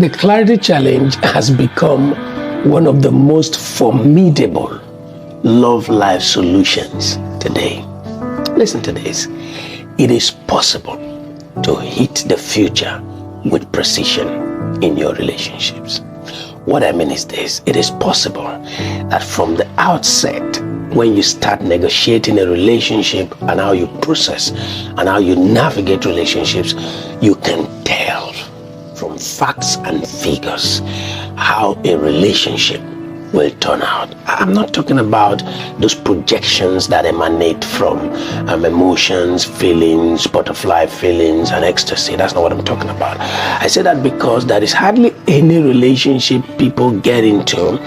the clarity challenge has become one of the most formidable love life solutions today. Listen to this. It is possible to hit the future with precision in your relationships. What I mean is this. It is possible that from the outset, when you start negotiating a relationship and how you process and how you navigate relationships, you can tell from facts and figures how a relationship will turn out. I'm not talking about those projections that emanate from emotions, feelings, butterfly feelings, and ecstasy. That's not what I'm talking about. I say that because there is hardly any relationship people get into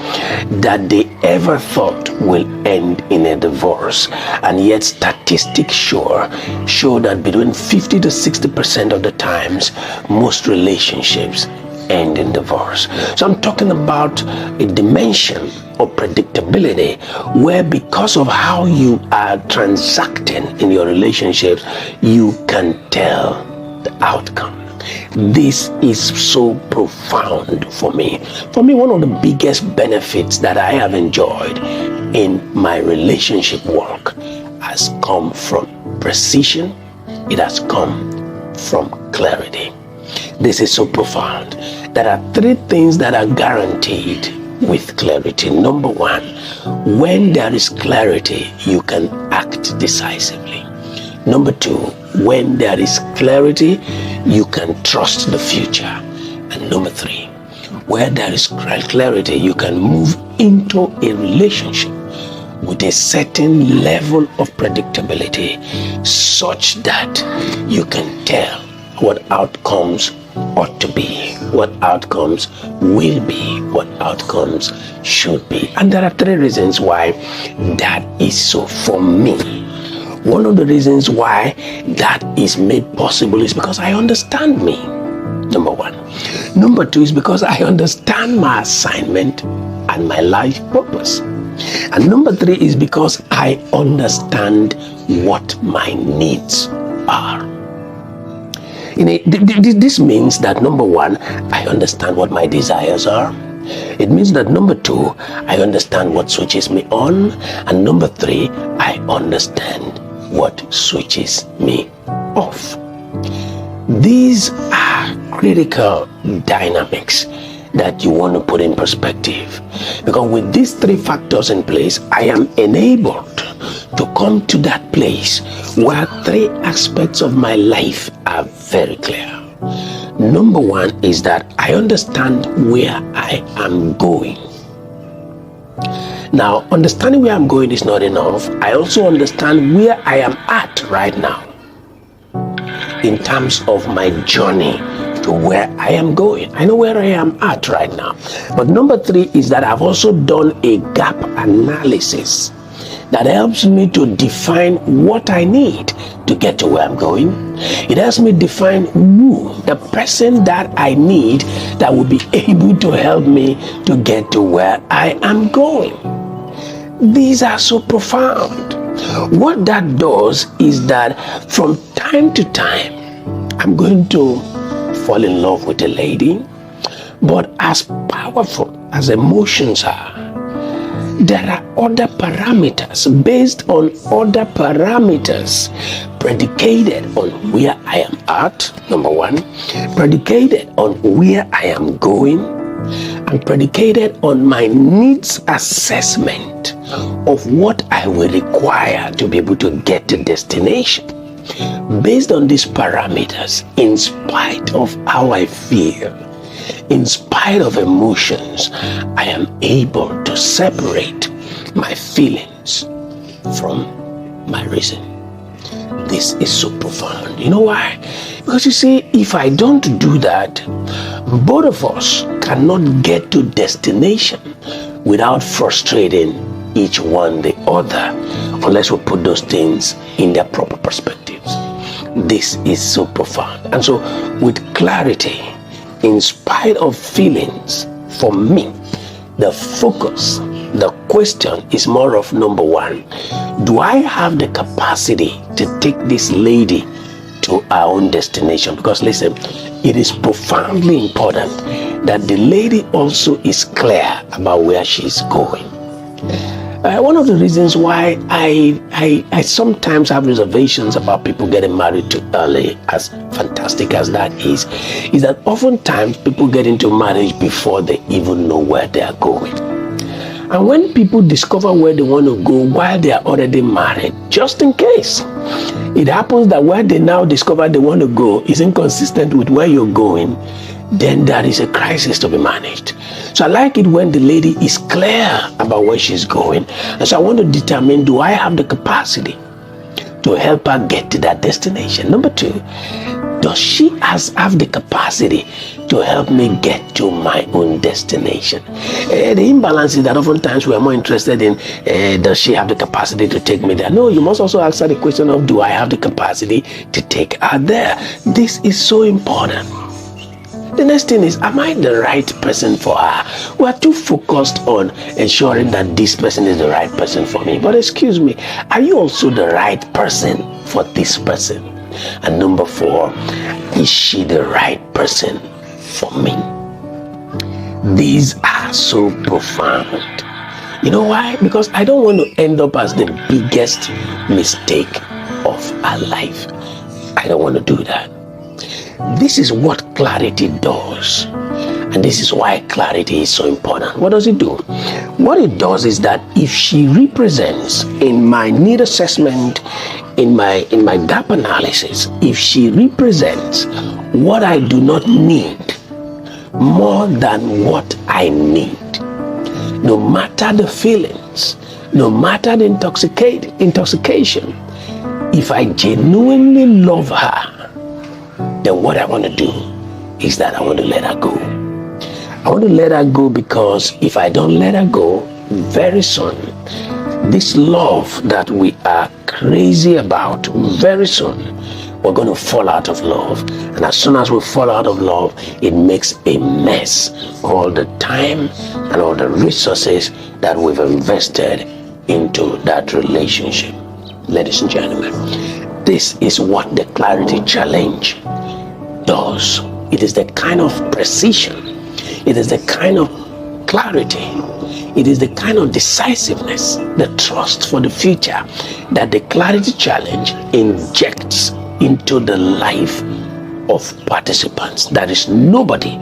that they ever thought will end in a divorce, and yet statistics show that between 50 to 60% of the times, most relationships end in divorce. So I'm talking about a dimension of predictability where, because of how you are transacting in your relationships, you can tell the outcome. This is so profound for me. For me, one of the biggest benefits that I have enjoyed in my relationship work has come from precision. It has come from clarity. This is so profound. There are three things that are guaranteed with clarity. Number one, when there is clarity, you can act decisively. Number two, when there is clarity, you can trust the future. And number three, where there is clarity, you can move into a relationship with a certain level of predictability such that you can tell what outcomes ought to be, what outcomes will be, what outcomes should be. And there are three reasons why that is so for me. One of the reasons why that is made possible is because I understand me, number one. Number two is because I understand my assignment and my life purpose. And number three is because I understand what my needs are. This means that number one, I understand what my desires are. It means that number two, I understand what switches me on. And number three, I understand what switches me off. These are critical dynamics that you want to put in perspective. Because with these three factors in place, I am enabled to come to that place where three aspects of my life are very clear. Number one is that I understand where I am going. Now, understanding where I'm going is not enough. I also understand where I am at right now in terms of my journey to where I am going. I know where I am at right now. But number three is that I've also done a gap analysis that helps me to define what I need to get to where I'm going. It helps me define who, the person that I need that will be able to help me to get to where I am going. These are so profound. What that does is that from time to time, I'm going to fall in love with a lady, but as powerful as emotions are, there are other parameters based on other parameters predicated on where I am at, number one, predicated on where I am going, and predicated on my needs assessment of what I will require to be able to get to destination. Based on these parameters, in spite of how I feel, in spite of emotions, I am able to separate my feelings from my reason. This is so profound. You know why? Because you see, if I don't do that, both of us cannot get to destination without frustrating each one the other, unless we put those things in their proper perspectives. This is so profound. And so with clarity, in spite of feelings, for me, the focus, the question is more of number one, do I have the capacity to take this lady to our own destination. Because listen, it is profoundly important that the lady also is clear about where she's going. One of the reasons why I sometimes have reservations about people getting married too early, as fantastic as that is that oftentimes people get into marriage before they even know where they are going. And when people discover where they want to go while they are already married, just in case it happens that where they now discover they want to go is inconsistent with where you're going, then there is a crisis to be managed. So I like it when the lady is clear about where she's going. And so I want to determine, do I have the capacity to help her get to that destination? Number two, does she have the capacity to help me get to my own destination? The imbalance is that oftentimes we are more interested in, does she have the capacity to take me there? No, you must also answer the question of, do I have the capacity to take her there? This is so important. The next thing is, am I the right person for her? We are too focused on ensuring that this person is the right person for me. But excuse me, are you also the right person for this person? And number four, is she the right person for me? These are so profound. You know why? Because I don't want to end up as the biggest mistake of our life. I don't want to do that. This is what clarity does. And this is why clarity is so important. What does it do? What it does is that if she represents in my need assessment, in my gap analysis, if she represents what I do not need more than what I need, no matter the feelings, no matter the intoxication, if I genuinely love her, then what I want to do is that I want to let her go. I want to let her go because if I don't let her go, very soon, this love that we are crazy about, very soon, we're going to fall out of love. And as soon as we fall out of love, it makes a mess. All the time and all the resources that we've invested into that relationship. Ladies and gentlemen, this is what the clarity challenge does. It is the kind of precision, it is the kind of clarity, it is the kind of decisiveness, the trust for the future that the clarity challenge injects into the life of participants. There is nobody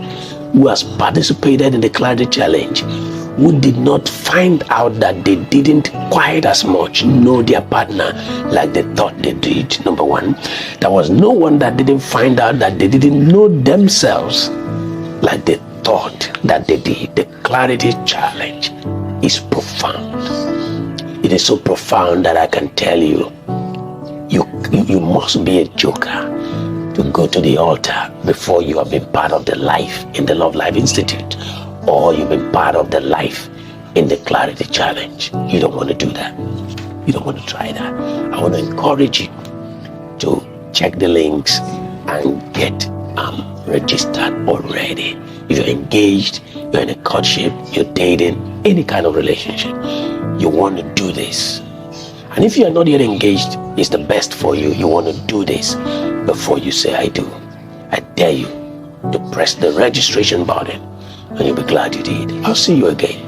who has participated in the clarity challenge who did not find out that they didn't quite as much know their partner like they thought they did. Number one, there was no one that didn't find out that they didn't know themselves like they thought that they did. The clarity challenge is profound. It is so profound that I can tell you, you must be a joker to go to the altar before you have been part of the life in the Love Life Institute, or you've been part of the life in the clarity challenge. You don't want to do that. You don't want to try that. I want to encourage you to check the links and get registered already. If you're engaged, you're in a courtship, you're dating, any kind of relationship, you want to do this. And if you're not yet engaged, it's the best for you. You want to do this before you say I do. I dare you to press the registration button, and you'll be glad you did. I'll see you again